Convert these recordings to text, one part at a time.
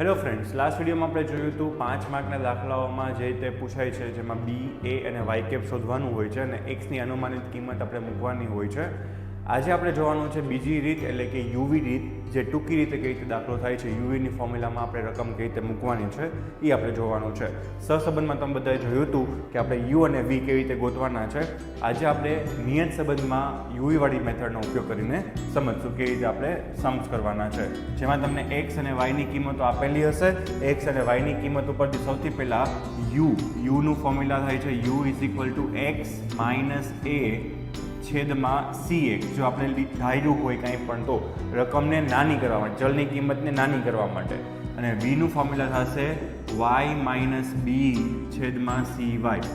Hello friends, last વિડીયોમાં આપણે જોયું હતું 5 માર્કના દાખલાઓમાં જે રીતે પૂછાય છે, જેમાં બી, એ અને વાય કેપ શોધવાનું હોય છે અને એક્સની અનુમાનિત કિંમત આપણે મૂકવાની હોય છે. આજે આપણે જોવાનું છે બીજી રીત, એટલે કે યુવી રીત, જે ટૂંકી રીતે કઈ રીતે દાખલો થાય છે. યુવીની ફોર્મ્યુલામાં આપણે રકમ કઈ રીતે મૂકવાની છે એ આપણે જોવાનું છે. સહસંબંધમાં તમે બધાએ જોયું હતું કે આપણે યુ અને વી કેવી રીતે ગોતવાના છે. આજે આપણે નિયત સંબંધમાં યુવીવાળી મેથડનો ઉપયોગ કરીને સમજશું કેવી રીતે આપણે સમ્સ કરવાના છે, જેમાં તમને એક્સ અને વાયની કિંમતો આપેલી હશે. એક્સ અને વાયની કિંમત ઉપરથી સૌથી પહેલાં યુનું ફોર્મ્યુલા થાય છે U is equal to X minus A છેદમાં સી એક્સ. જો આપણે ધાર્યું હોય કાંઈ પણ તો રકમને નાની કરવા માટે, ચલની કિંમતને નાની કરવા માટે. અને વીનું ફોર્મ્યુલા થશે વાય માઇનસ બી છેદમાં સી વાય.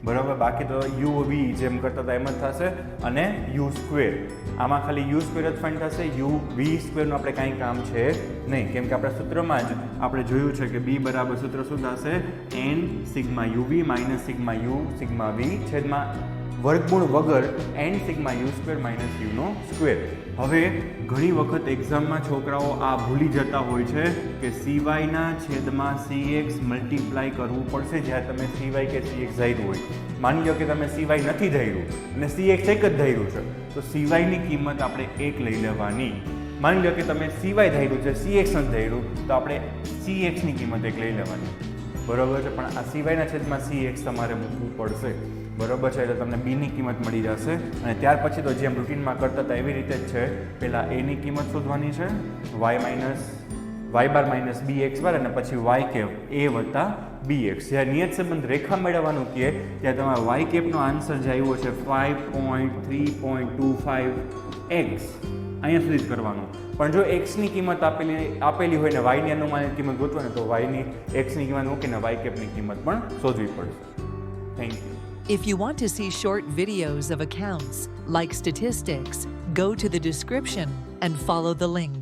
બરાબર, બાકી તો યુ વી જેમ કરતા હતા એમ જ થશે. અને યુ સ્ક્વેર, આમાં ખાલી યુ સ્ક્વેર જ ફાઇન થશે. યુ વી સ્ક્વેરનું આપણે કાંઈ કામ છે નહીં, કેમ કે આપણા સૂત્રમાં જ આપણે જોયું છે કે બી બરાબર સૂત્ર શું થશે, N sigma UV minus sigma U sigma V છેદમાં વર્ગમૂળ વગર N sigma U square minus યુનો સ્ક્વેર. હવે ઘણી વખત એક્ઝામમાં છોકરાઓ આ ભૂલી જતા હોય છે કે સીવાયના છેદમાં સી એક્સ મલ્ટીપ્લાય કરવું પડશે જ્યારે તમે સીવાય કે સી એક્સ ધાર્યું હોય. માની લો કે તમે સીવાય નથી ધાર્યું અને સી એક્સ એક જ ધાર્યું છે, તો સીવાયની કિંમત આપણે એક લઈ લેવાની. માની લો કે તમે સીવાય ધાર્યું છે, સી એક્સ નથી ધાર્યું, તો આપણે સી એક્સની કિંમત એક લઈ લેવાની. બરાબર છે, પણ આ સીવાયના છેદમાં સી એક્સ તમારે મૂકવું પડશે. બરાબર છે, એટલે તમને બીની કિંમત મળી જશે. અને ત્યાર પછી તો જેમ રૂટીનમાં કરતા હતા એવી રીતે જ છે. પહેલાં એની કિંમત શોધવાની છે, વાય બાર માઇનસ બી એક્સ બાર, અને પછી વાય કેપ એ વત્તા બી એક્સ. જ્યારે નિયત સંબંધ રેખા મેળવવાનું કહે ત્યારે તમારે વાય કેપનો આન્સર જે આવ્યો છે 5.3.25 એક્સ, અહીંયા સુધી જ કરવાનું. પણ જો એક્સની કિંમત આપેલી હોય ને વાયની અનુમાનિત કિંમત ગોતવાની, તો વાયની એક્સની કિંમત મૂકીને વાય કેપની કિંમત પણ શોધવી પડશે. Thank you. If you want to see short videos of accounts, like statistics, go to the description and follow the link.